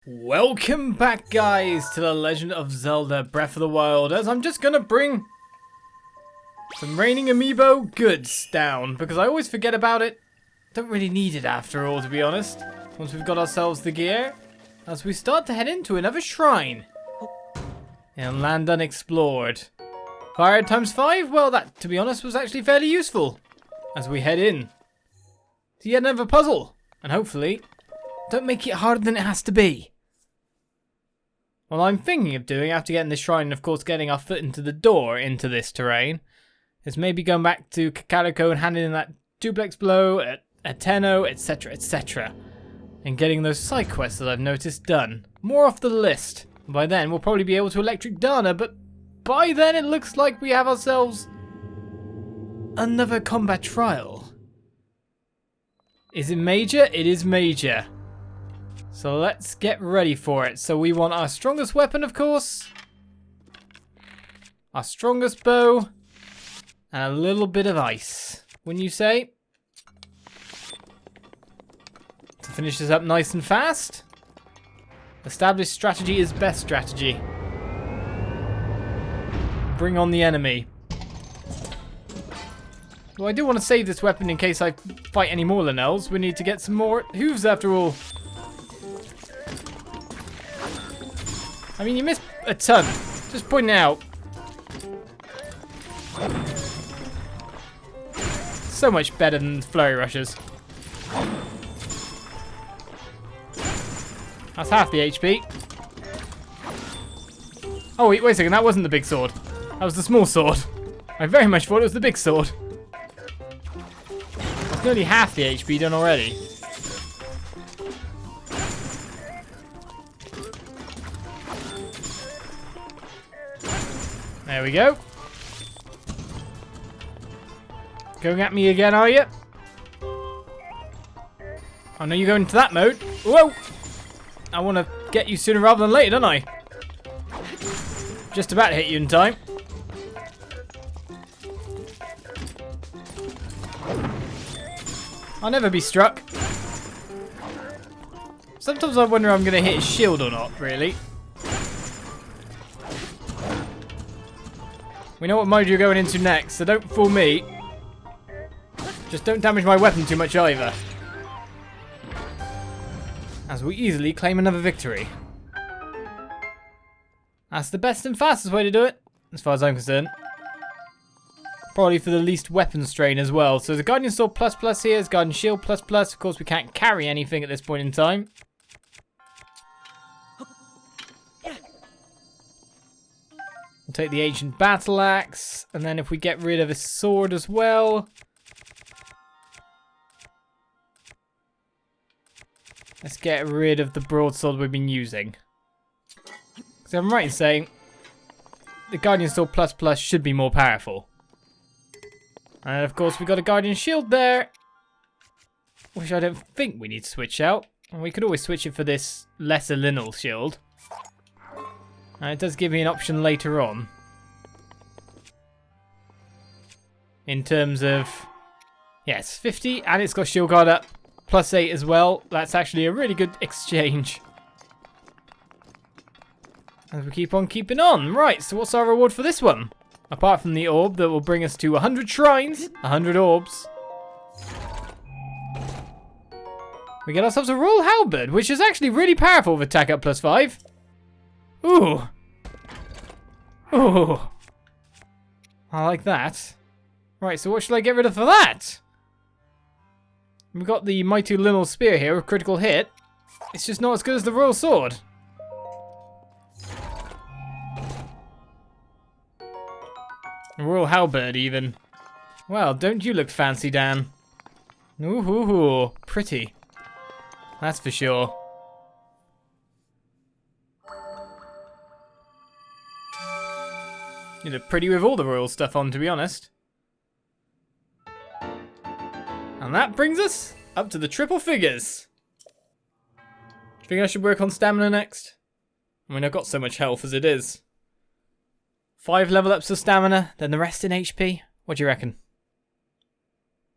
Welcome back, guys, to the Legend of Zelda Breath of the Wild, as I'm just gonna bring some Raining Amiibo goods down, because I always forget about it. Don't really need it after all, to be honest, once we've got ourselves the gear, as we start to head into another shrine in Land Unexplored. Fire times 5, well, that, to be honest, was actually fairly useful as we head in to yet another puzzle, and hopefully don't make it harder than it has to be. What I'm thinking of doing after getting this shrine, and of course getting our foot into the door into this terrain, is maybe going back to Kakariko and handing in that duplex blow at Tena, etc, etc. And getting those side quests that I've noticed done. More off the list. By then we'll probably be able to electric Dana, but by then it looks like we have ourselves another combat trial. Is it major? It is major. So let's get ready for it. So we want our strongest weapon, of course. Our strongest bow. And a little bit of ice, wouldn't you say? To finish this up nice and fast. Established strategy is best strategy. Bring on the enemy. Well, I do want to save this weapon in case I fight any more Linnells. We need to get some more hooves after all. I mean, you missed a ton. Just pointing out. So much better than flurry rushes. That's half the HP. Oh, wait a second. That wasn't the big sword. That was the small sword. I very much thought it was the big sword. It's nearly half the HP done already. There we go. Going at me again, are you? I know you're going into that mode. Whoa! I want to get you sooner rather than later, don't I? Just about to hit you in time. I'll never be struck. Sometimes I wonder if I'm going to hit his shield or not, really. We know what mode you're going into next, so don't fool me. Just don't damage my weapon too much either. As we easily claim another victory. That's the best and fastest way to do it, as far as I'm concerned. Probably for the least weapon strain as well. So the Guardian Sword plus plus here is Guardian Shield plus plus. Of course, we can't carry anything at this point in time. We'll take the Ancient Battle Axe, and then if we get rid of his sword as well. Let's get rid of the broadsword we've been using. So I'm right in saying the Guardian Sword plus plus should be more powerful. And of course we got a Guardian Shield there, which I don't think we need to switch out. And we could always switch it for this lesser Linnell shield. And it does give me an option later on. In terms of, yes, 50, and it's got shield guard up, plus 8 as well. That's actually a really good exchange. As we keep on keeping on. Right, so what's our reward for this one? Apart from the orb that will bring us to 100 shrines, 100 orbs. We get ourselves a Royal Halberd, which is actually really powerful with attack up plus 5. Ooh. Ooh. I like that. Right, so what should I get rid of for that? We've got the Mighty Linnell Spear here with critical hit. It's just not as good as the Royal Sword. Royal Halberd even. Well, don't you look fancy, Dan? Ooh, pretty. That's for sure. You look pretty with all the royal stuff on, to be honest. And that brings us up to the triple figures. Do you think I should work on stamina next? I mean, I've got so much health as it is. 5 level ups of stamina, then the rest in HP. What do you reckon?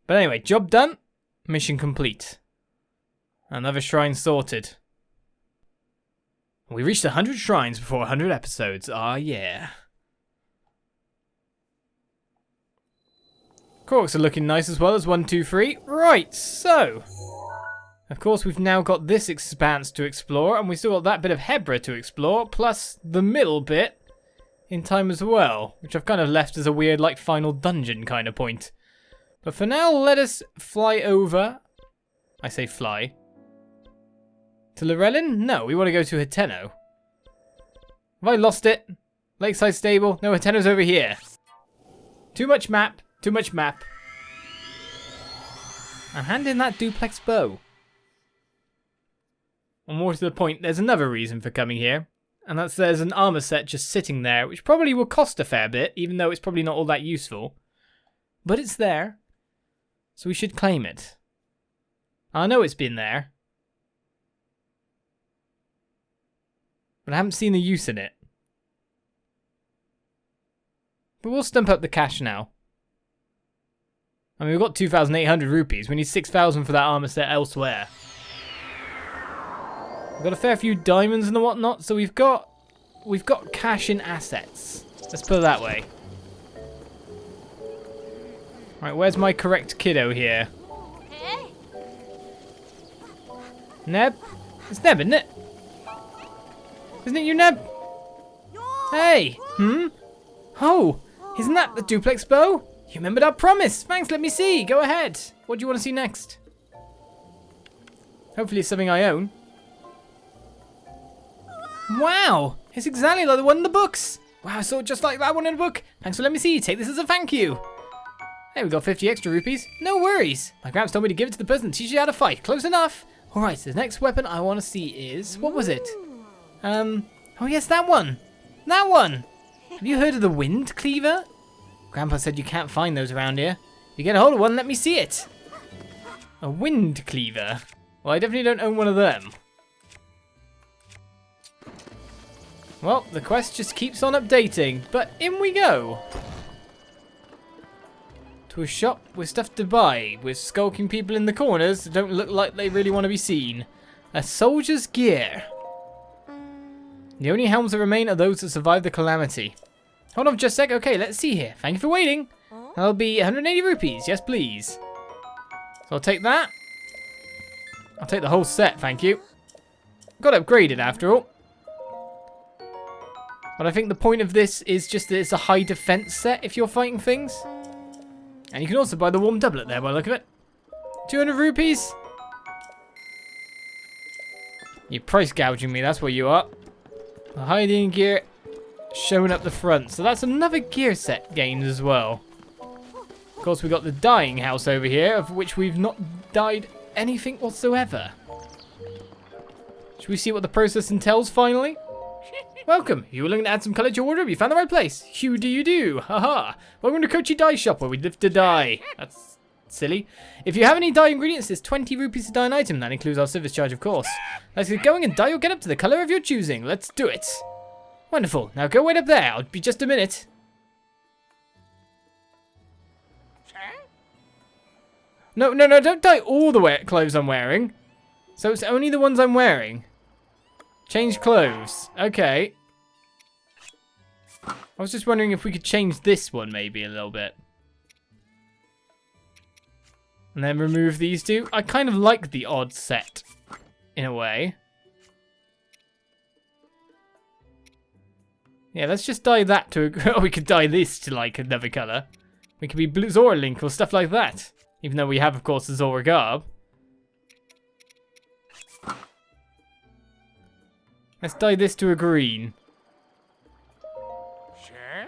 But anyway, job done. Mission complete. Another shrine sorted. We reached 100 shrines before 100 episodes. Ah, yeah. Corks are looking nice as well as 1, 2, 3. Right, so. Of course, we've now got this expanse to explore, and we still got that bit of Hebra to explore, plus the middle bit in time as well, which I've kind of left as a weird, like, final dungeon kind of point. But for now, let us fly over. I say fly. To Lorelin? No, we want to go to Hateno. Have I lost it? Lakeside Stable? No, Hateno's over here. Too much map. Too much map. And hand in that duplex bow. And more to the point, there's another reason for coming here. And that's there's an armor set just sitting there, which probably will cost a fair bit, even though it's probably not all that useful. But it's there. So we should claim it. I know it's been there. But I haven't seen the use in it. But we'll stump up the cash now. I mean, we've got 2,800 rupees. We need 6,000 for that armor set elsewhere. We've got a fair few diamonds and whatnot, so we've got cash in assets. Let's put it that way. Right, where's my correct kiddo here? Neb? It's Neb, isn't it? Isn't it you, Neb? Hey! Oh! Isn't that the duplex bow? You remembered our promise! Thanks, let me see! Go ahead! What do you want to see next? Hopefully it's something I own. Wow! It's exactly like the one in the books! Wow, I saw it just like that one in the book! Thanks for letting me see! Take this as a thank you! Hey, we got 50 extra rupees. No worries! My gramps told me to give it to the person that teaches you how to fight. Close enough! Alright, so the next weapon I want to see is... What was it? Oh yes, that one! That one! Have you heard of the Wind Cleaver? Grandpa said you can't find those around here. If you get a hold of one, let me see it. A Wind Cleaver? Well, I definitely don't own one of them. Well, the quest just keeps on updating, but in we go. To a shop with stuff to buy, with skulking people in the corners that don't look like they really want to be seen. A soldier's gear. The only helms that remain are those that survived the calamity. Hold on just a sec. Okay, let's see here. Thank you for waiting. That'll be 180 rupees. Yes, please. So I'll take that. I'll take the whole set, thank you. Got upgraded after all. But I think the point of this is just that it's a high defense set if you're fighting things. And you can also buy the warm doublet there by the look of it. 200 rupees. You're price gouging me, that's what you are. The hiding gear showing up the front. So that's another gear set gained as well. Of course, we've got the dyeing house over here, of which we've not dyed anything whatsoever. Should we see what the process entails finally? Welcome. You were looking to add some colour to your wardrobe? You found the right place. Hugh do you do. Haha. Welcome to Kochi Dye Shop, where we live to dye. That's silly. If you have any dye ingredients, there's 20 rupees to dye an item. That includes our service charge, of course. Let's get going and dye your getup to the colour of your choosing. Let's do it. Wonderful. Now go wait up there. I'll be just a minute. No, don't dye all the clothes I'm wearing. So it's only the ones I'm wearing. Change clothes. Okay. I was just wondering if we could change this one maybe a little bit. And then remove these two. I kind of like the odd set, in a way. Yeah, let's just dye that to... Oh, we could dye this to, like, another colour. We could be Blue Zora Link or stuff like that. Even though we have, of course, the Zora garb. Let's dye this to a green. Sure.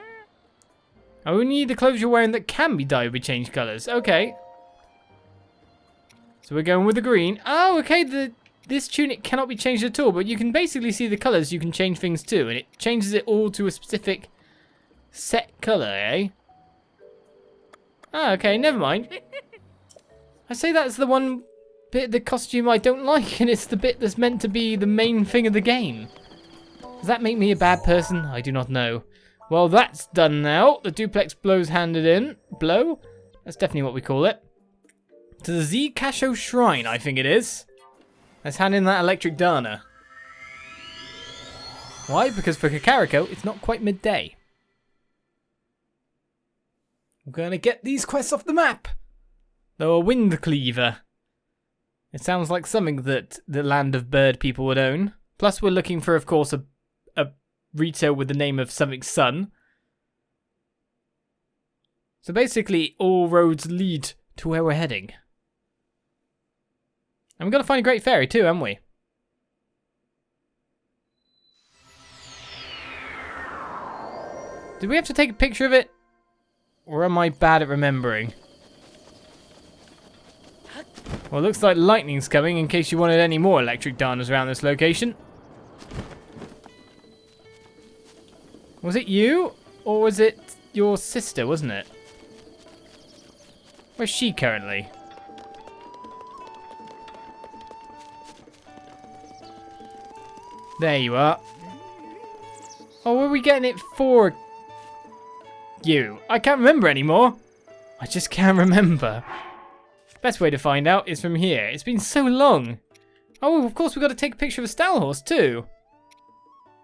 Oh, we need the clothes you're wearing that can be dyed with changed colours. Okay. So we're going with the green. Oh, okay. This tunic cannot be changed at all, but you can basically see the colours you can change things to, and it changes it all to a specific set colour, eh? Ah, okay, never mind. I say that's the one bit of the costume I don't like, and it's the bit that's meant to be the main thing of the game. Does that make me a bad person? I do not know. Well, that's done now. The duplex blow's handed in. Blow? That's definitely what we call it. To the Tena Ko'sah Shrine, I think it is. Let's hand in that electric Dana. Why? Because for Kakariko, it's not quite midday. I'm gonna get these quests off the map. Though a wind cleaver. It sounds like something that the land of bird people would own. Plus we're looking for, of course, a retail with the name of something sun. So basically, all roads lead to where we're heading. And we've got to find a great fairy too, haven't we? Did we have to take a picture of it? Or am I bad at remembering? Well, it looks like lightning's coming in case you wanted any more electric danas around this location. Was it you? Or was it your sister, wasn't it? Where's she currently? There you are. Oh, were we getting it for you? I can't remember anymore. I just can't remember. Best way to find out is from here. It's been so long. Oh, of course we've got to take a picture of a stall horse too.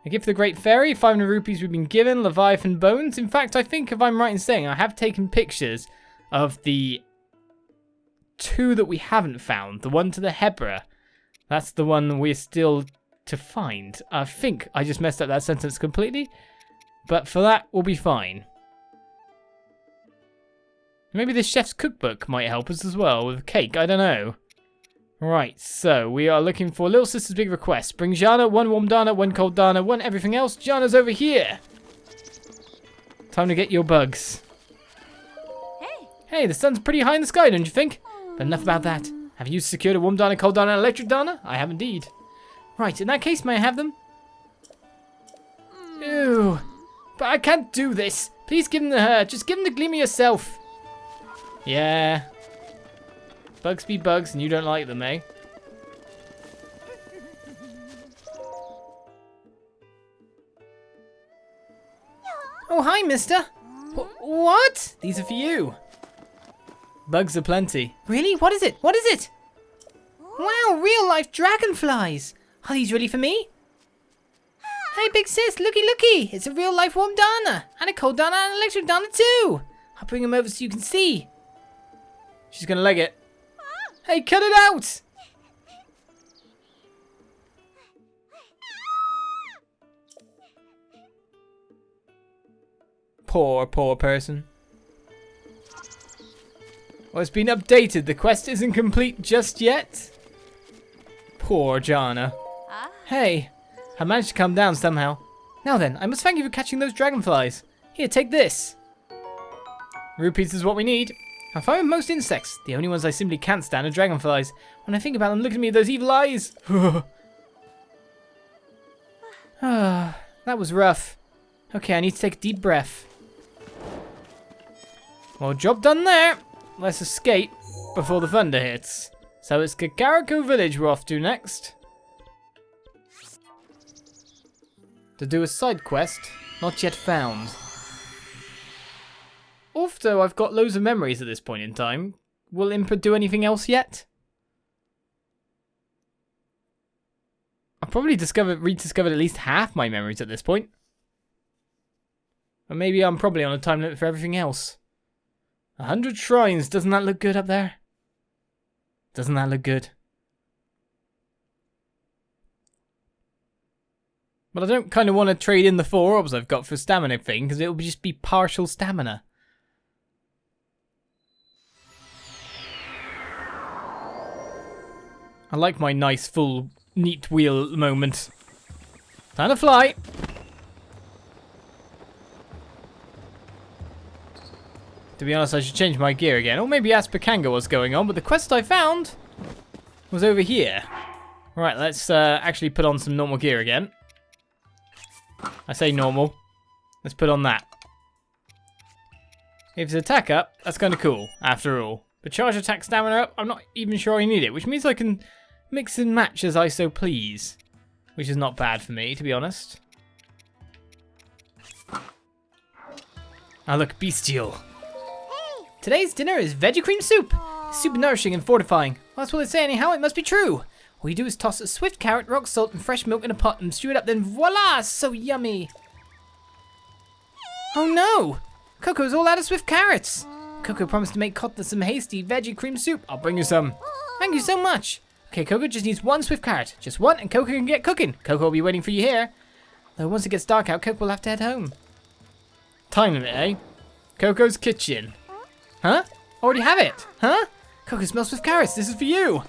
A gift for the Great Fairy, 500 rupees we've been given, Leviathan bones. In fact, I think if I'm right in saying, I have taken pictures of the 2 that we haven't found. The one to the Hebra. That's the one we're still to find. I think I just messed up that sentence completely. But for that, we'll be fine. Maybe the chef's cookbook might help us as well with cake. I don't know. Right, so we are looking for Little Sister's big request. Bring Jana, 1 warm dana, 1 cold dana, 1 everything else. Jana's over here. Time to get your bugs. Hey, the sun's pretty high in the sky, don't you think? But enough about that. Have you secured a warm dana, cold dana, and electric dana? I have indeed. Right, in that case, may I have them? Ew. But I can't do this. Please give them to her. Just give them to Gleamy yourself. Yeah. Bugs be bugs and you don't like them, eh? Oh, hi, mister. What? These are for you. Bugs are plenty. Really? What is it? What is it? Wow, real life dragonflies. Are these really for me? Hey, big sis, looky, looky. It's a real life warm dana. And a cold dana and an electric dana too. I'll bring them over so you can see. She's gonna leg it. Hey, cut it out! Poor person. Well, it's been updated. The quest isn't complete just yet. Poor Jana. Hey, I managed to come down somehow. Now then, I must thank you for catching those dragonflies. Here, take this. Rupees is what we need. I'm fine with most insects. The only ones I simply can't stand are dragonflies. When I think about them, look at me with those evil eyes. That was rough. Okay, I need to take a deep breath. Well, job done there. Let's escape before the thunder hits. So it's Kakariko Village we're off to next. To do a side quest, not yet found. Although I've got loads of memories at this point in time, will Impa do anything else yet? I've probably rediscovered at least half my memories at this point. Or maybe I'm probably on a time limit for everything else. 100 shrines, doesn't that look good up there? Doesn't that look good? But I don't kind of want to trade in the 4 orbs I've got for stamina thing, because it'll just be partial stamina. I like my nice, full, neat wheel moment. Time to fly. To be honest, I should change my gear again. Or maybe ask Pakanga what's going on, but the quest I found was over here. Right, let's actually put on some normal gear again. I say normal. Let's put on that. If it's attack up, that's kind of cool, after all. But charge attack stamina up, I'm not even sure I need it, which means I can mix and match as I so please. Which is not bad for me, to be honest. I look bestial. Hey. Today's dinner is veggie cream soup. It's super nourishing and fortifying. Well, that's what they say anyhow, it must be true. All you do is toss a swift carrot, rock salt, and fresh milk in a pot and stew it up, then voila! So yummy! Oh no! Coco's all out of swift carrots! Coco promised to make Kotla some hasty veggie cream soup. I'll bring you some. Thank you so much. Okay, Coco just needs one swift carrot. Just one, and Coco can get cooking. Coco will be waiting for you here. Though once it gets dark out, Coco will have to head home. Time limit, eh? Coco's kitchen. Huh? Already have it. Huh? Coco smells swift carrots. This is for you.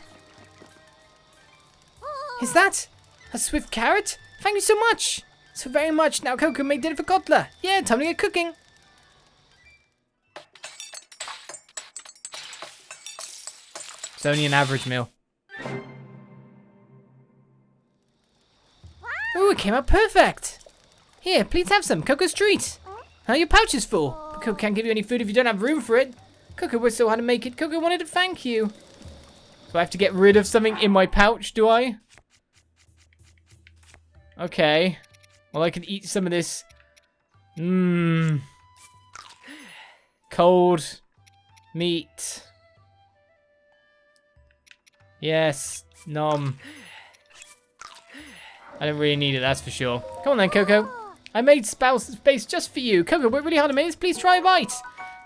Is that a swift carrot? Thank you so much. So very much. Now Coco made dinner for Kotla. Yeah, time to get cooking. It's only an average meal. Ooh, it came out perfect. Here, please have some. Coco's treat. Now your pouch is full. But Coco can't give you any food if you don't have room for it. Coco worked so hard to make it. Coco wanted to thank you. So I have to get rid of something in my pouch, do I? Okay. Well, I can eat some of this. Cold meat. Yes. Nom. I don't really need it, that's for sure. Come on then, Coco. I made space just for you. Coco worked really hard to make this. Please try a bite.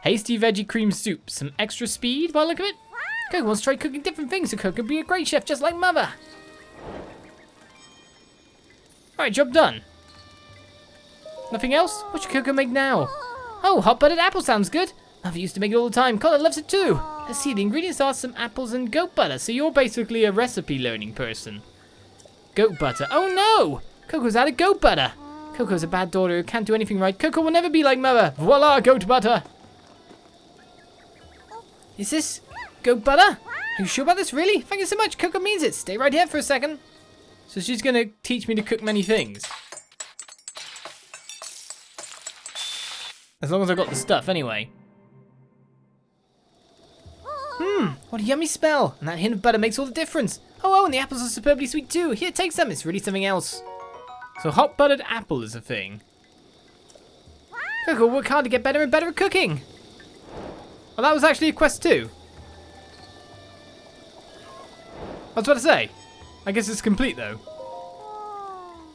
Hasty veggie cream soup. Some extra speed by the look of it. Coco wants to try cooking different things so Coco can be a great chef just like Mother. Alright, job done. Nothing else? What should Coco make now? Oh, hot buttered apple sounds good. Mother used to make it all the time. Colin loves it too. Let's see, the ingredients are some apples and goat butter. So you're basically a recipe learning person. Goat butter. Oh no! Coco's out of goat butter. Coco's a bad daughter who can't do anything right. Coco will never be like Mother. Voila, goat butter. Is this goat butter? Are you sure about this, really? Thank you so much. Coco means it. Stay right here for a second. So she's going to teach me to cook many things. As long as I've got the stuff, anyway. What a yummy smell. And that hint of butter makes all the difference. Oh, and the apples are superbly sweet too. Here, take some. It's really something else. So hot buttered apple is a thing. Coco work hard to get better and better at cooking. Well, that was actually a quest too. I was about to say. I guess it's complete though.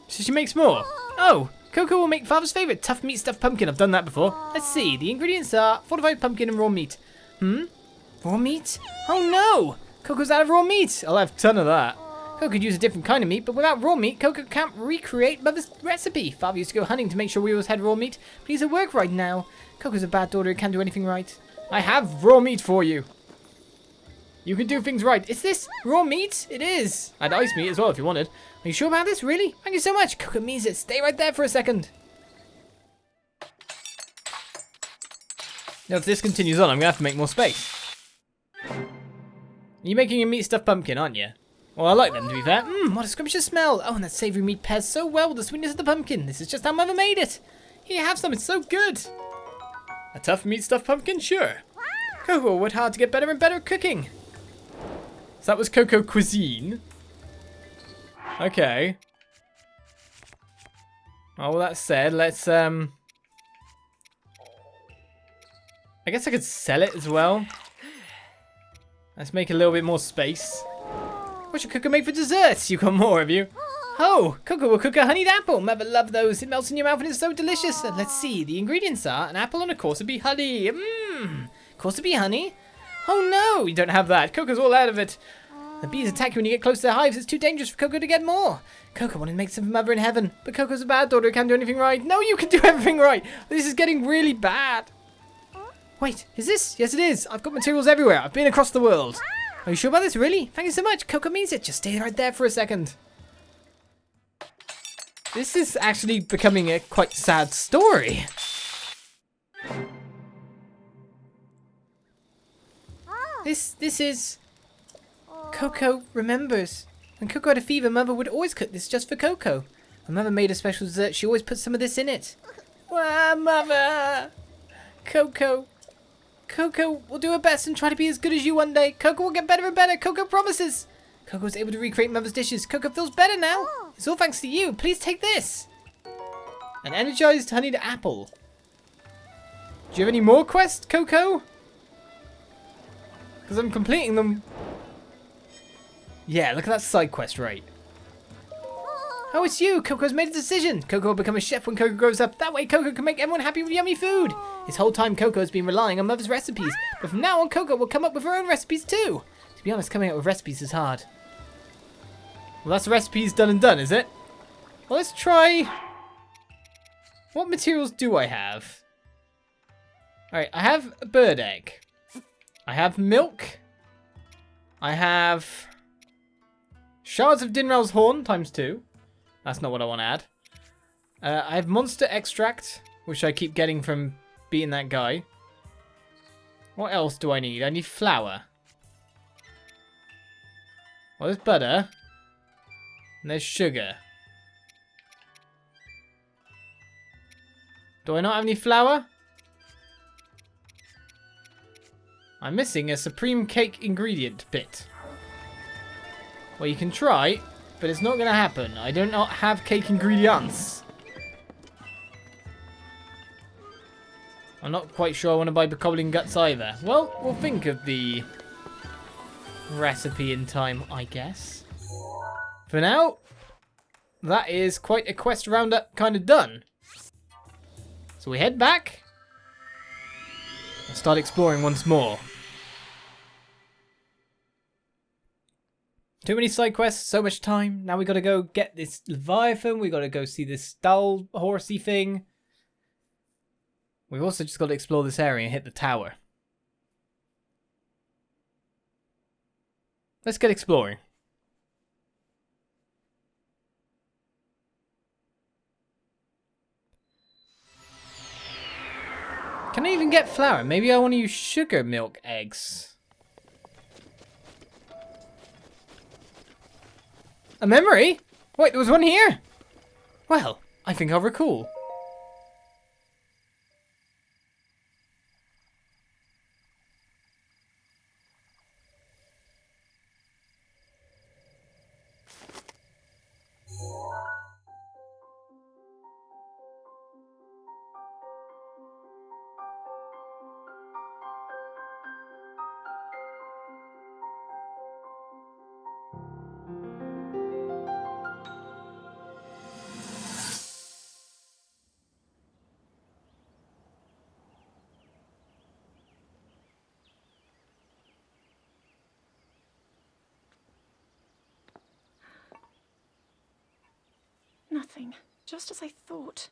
So she makes more. Oh, Coco will make Father's favorite tough meat stuffed pumpkin. I've done that before. Let's see. The ingredients are fortified pumpkin and raw meat. Raw meat? Oh no! Coco's out of raw meat. I'll have a ton of that. Coco could use a different kind of meat, but without raw meat, Coco can't recreate Mother's recipe. Father used to go hunting to make sure we always had raw meat, but he's at work right now. Coco's a bad daughter who can't do anything right. I have raw meat for you. You can do things right. Is this raw meat? It is. I had ice meat as well if you wanted. Are you sure about this? Really? Thank you so much. Coco means it. Stay right there for a second. Now, if this continues on, I'm going to have to make more space. You're making a meat stuffed pumpkin, aren't you? Well, I like them, to be fair. What a scrumptious smell. Oh, and that savoury meat pairs so well with the sweetness of the pumpkin. This is just how Mother made it. Here, have some. It's so good. A tough meat stuffed pumpkin? Sure. Coco worked hard to get better and better at cooking. So that was Coco cuisine. Okay. Oh, well, that said, let's, I guess I could sell it as well. Let's make a little bit more space. What should Coco make for desserts? You got more, have you? Oh, Coco will cook a honeyed apple. Mother loved those. It melts in your mouth and it's so delicious. Let's see. The ingredients are an apple and a Ko'sah bee honey. Ko'sah bee honey? Oh no, you don't have that. Coco's all out of it. The bees attack you when you get close to their hives. It's too dangerous for Coco to get more. Coco wanted to make some for Mother in heaven, but Coco's a bad daughter who can't do anything right. No, you can do everything right. This is getting really bad. Wait, is this? Yes, it is. I've got materials everywhere. I've been across the world. Are you sure about this? Really? Thank you so much. Coco means it. Just stay right there for a second. This is actually becoming a quite sad story. This is... Coco remembers. When Coco had a fever, Mother would always cook this just for Coco. When Mother made a special dessert, she always put some of this in it. Ah, Mother! Coco will do her best and try to be as good as you one day. Coco will get better and better. Coco promises. Coco was able to recreate Mother's dishes. Coco feels better now. It's all thanks to you. Please take this. An energized honeyed apple. Do you have any more quests, Coco? Because I'm completing them. Yeah, look at that side quest rate. Oh, it's you! Coco's made a decision! Coco will become a chef when Coco grows up. That way Coco can make everyone happy with yummy food! This whole time Coco's been relying on Mother's recipes, but from now on Coco will come up with her own recipes too! To be honest, coming up with recipes is hard. Well, that's the recipes done and done, is it? Well, let's try... What materials do I have? Alright, I have a bird egg. I have milk. I have... Shards of Dinral's horn, ×2. That's not what I want to add. I have monster extract, which I keep getting from beating that guy. What else do I need? I need flour. Well, there's butter. And there's sugar. Do I not have any flour? I'm missing a supreme cake ingredient bit. Well, you can try, but it's not going to happen. I do not have cake ingredients. I'm not quite sure I want to buy bokoblin guts either. Well, we'll think of the recipe in time, I guess. For now, that is quite a quest roundup kind of done. So we head back and start exploring once more. Too many side quests, so much time. Now we gotta go get this Leviathan. We gotta go see this Stall horsey thing. We've also just got to explore this area and hit the tower. Let's get exploring. Can I even get flour? Maybe I want to use sugar milk eggs. A memory? Wait, there was one here? Well, I think I'll recall. Nothing. Just as I thought.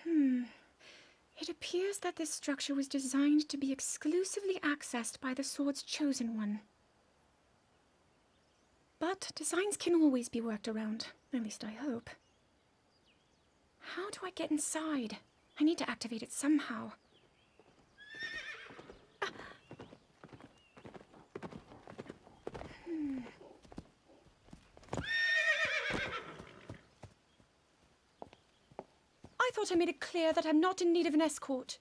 It appears that this structure was designed to be exclusively accessed by the sword's chosen one. But designs can always be worked around. At least I hope. How do I get inside? I need to activate it somehow. I thought I made it clear that I'm not in need of an escort.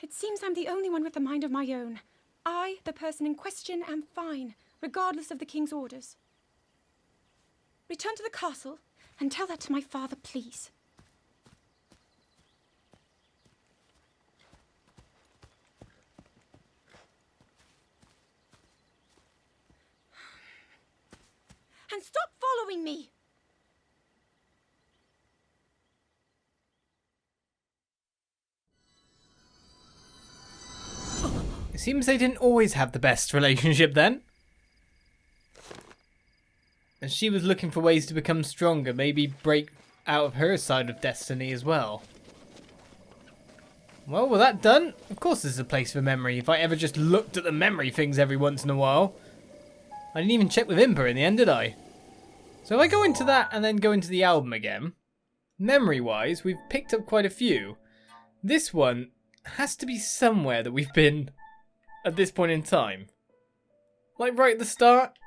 It seems I'm the only one with a mind of my own. I, the person in question, am fine, regardless of the king's orders. Return to the castle and tell that to my father, please. And stop following me! It seems they didn't always have the best relationship then. And she was looking for ways to become stronger, maybe break out of her side of destiny as well. Well, with that done, of course this is a place for memory. If I ever just looked at the memory things every once in a while. I didn't even check with Impa in the end, did I? So if I go into that and then go into the album again, memory-wise, we've picked up quite a few. This one has to be somewhere that we've been at this point in time. Like right at the start?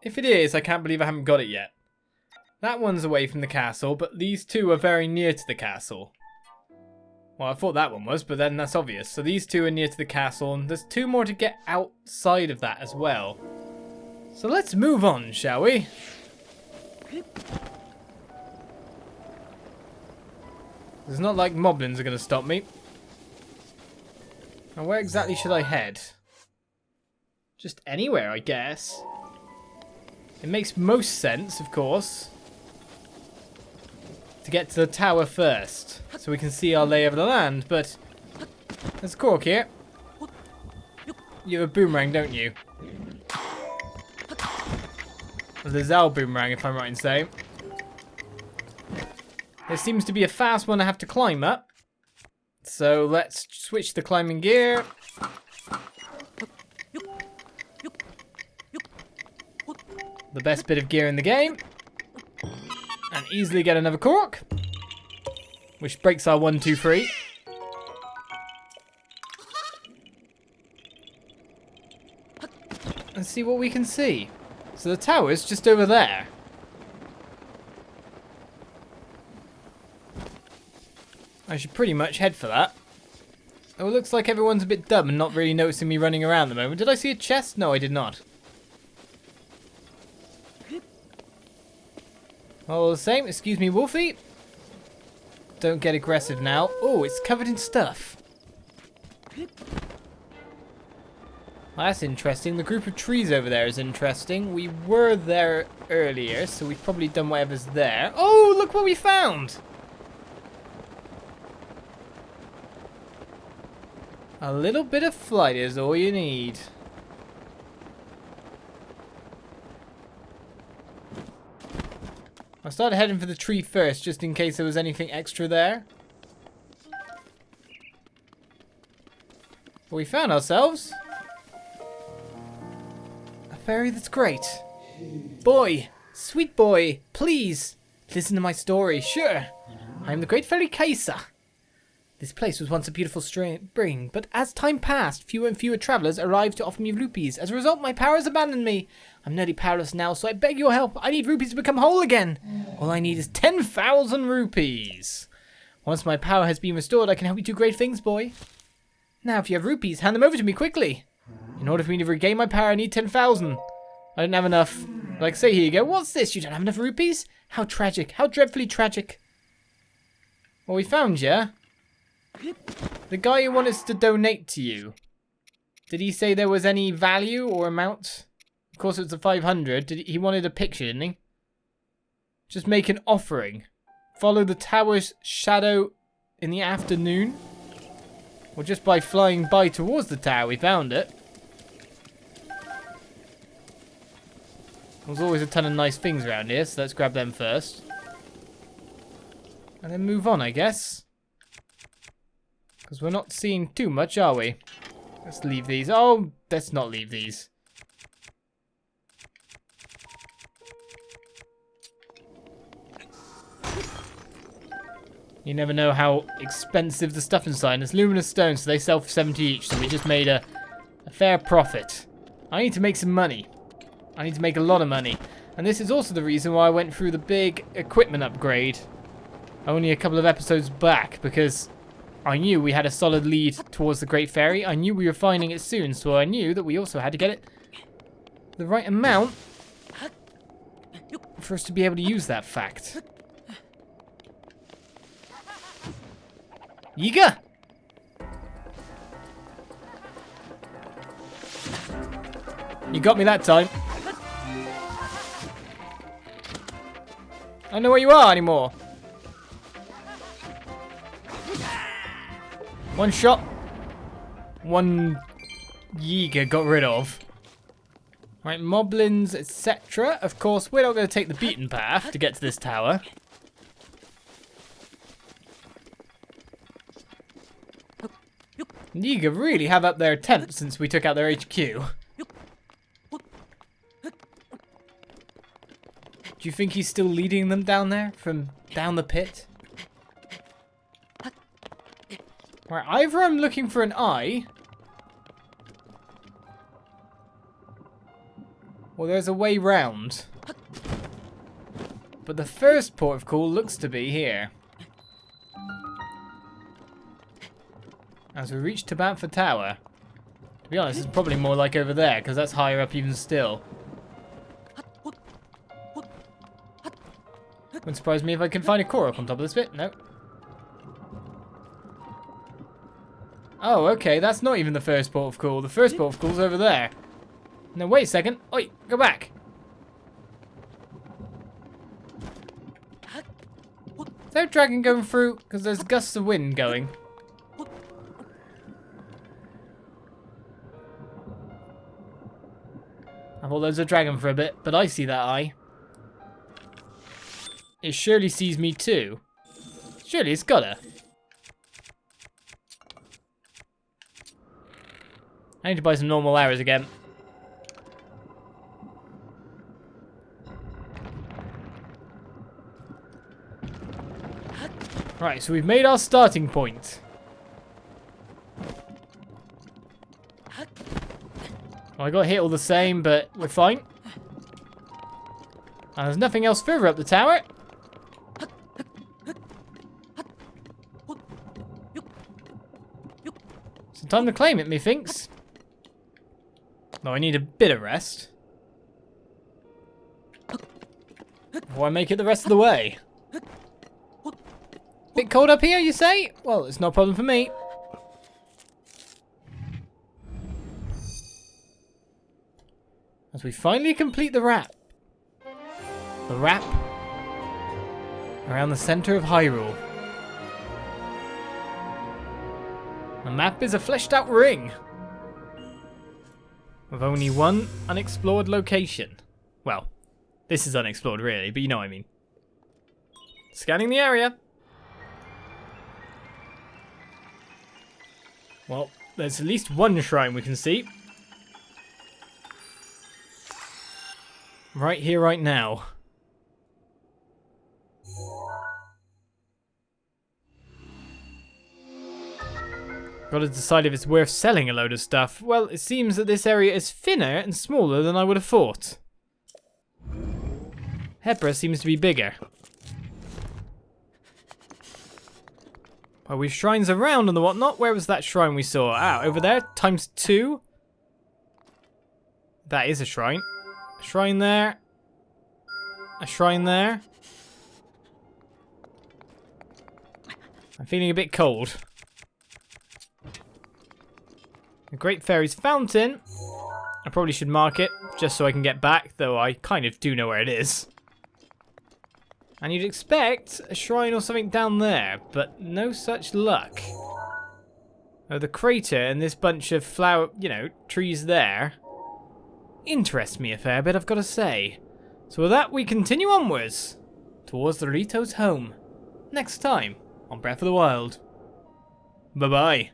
If it is, I can't believe I haven't got it yet. That one's away from the castle, but these two are very near to the castle. Well, I thought that one was, but then that's obvious. So these two are near to the castle, and there's two more to get outside of that as well. So let's move on, shall we? It's not like moblins are going to stop me. Now, where exactly should I head? Just anywhere, I guess. It makes most sense, of course, to get to the tower first, so we can see our lay of the land, but there's a cork here. You have a boomerang, don't you? Or the Zal boomerang, if I'm right in saying. There seems to be a fast one I have to climb up. So let's switch the climbing gear. The best bit of gear in the game. And easily get another cork. Which breaks our 1, 2, 3. And see what we can see. So the tower's just over there. I should pretty much head for that. Oh, it looks like everyone's a bit dumb and not really noticing me running around at the moment. Did I see a chest? No, I did not. All the same, excuse me, Wolfie. Don't get aggressive now. Oh, it's covered in stuff. Well, that's interesting. The group of trees over there is interesting. We were there earlier, so we've probably done whatever's there. Oh, look what we found! A little bit of flight is all you need. I started heading for the tree first, just in case there was anything extra there. But we found ourselves a fairy that's great. Boy, sweet boy, please listen to my story. Sure, I am the great fairy Kaisa. This place was once a beautiful spring, but as time passed, fewer and fewer travelers arrived to offer me rupees. As a result, my powers abandoned me. I'm nearly powerless now, so I beg your help. I need rupees to become whole again. All I need is 10,000 rupees. Once my power has been restored, I can help you do great things, boy. Now, if you have rupees, hand them over to me quickly. In order for me to regain my power, I need 10,000. I don't have enough. Like, say, here you go. What's this? You don't have enough rupees? How tragic. How dreadfully tragic. Well, we found you. The guy who wanted us to donate to you, did he say there was any value or amount? Of course, it was the 500. He wanted a picture, didn't he? Just make an offering. Follow the tower's shadow in the afternoon. Or just by flying by towards the tower, we found it. There's always a ton of nice things around here, so let's grab them first. And then move on, I guess. Because we're not seeing too much, are we? Let's leave these. Oh, let's not leave these. You never know how expensive the stuff inside. It's luminous stones, so they sell for 70 each. So we just made a fair profit. I need to make some money. I need to make a lot of money. And this is also the reason why I went through the big equipment upgrade only a couple of episodes back. Because I knew we had a solid lead towards the Great Fairy. I knew we were finding it soon, so I knew that we also had to get it the right amount for us to be able to use that fact. Yiga! You got me that time. I don't know where you are anymore. One shot. One Yiga got rid of. Right, moblins, etc. Of course, we're not going to take the beaten path to get to this tower. Yiga really have up their attempt since we took out their HQ. Do you think he's still leading them down there from down the pit? Right, either I'm looking for an eye, or there's a way round. But the first port of call looks to be here. As we reach Tabantha Tower. To be honest, it's probably more like over there, because that's higher up even still. Wouldn't surprise me if I can find a Korok on top of this bit. No. Oh, okay, that's not even the first port of call. The first port of call's over there. No, wait a second. Oi, go back. Is there a dragon going through? Because there's gusts of wind going. I thought there was a dragon for a bit, but I see that eye. It surely sees me too. Surely it's gotta. I need to buy some normal arrows again. Right, so we've made our starting point. Well, I got hit all the same, but we're fine. And there's nothing else further up the tower. So time to claim it, methinks. No, I need a bit of rest. Before I make it the rest of the way. Bit cold up here, you say? Well, it's no problem for me. As we finally complete the wrap. The wrap around the center of Hyrule. The map is a fleshed out ring. With only one unexplored location. Well, this is unexplored really, but you know what I mean. Scanning the area. Well, there's at least one shrine we can see. Right here, right now. Gotta decide if it's worth selling a load of stuff. Well, it seems that this area is thinner and smaller than I would have thought. Hepra seems to be bigger. Well, we've shrines around and the whatnot. Where was that shrine we saw? Ah, over there, ×2. That is a shrine. A shrine there. A shrine there. I'm feeling a bit cold. The Great Fairy's Fountain. I probably should mark it, just so I can get back, though I kind of do know where it is. And you'd expect a shrine or something down there, but no such luck. Oh, the crater and this bunch of flower, trees there interest me a fair bit, I've got to say. So with that, we continue onwards towards the Rito's home. Next time on Breath of the Wild. Bye-bye.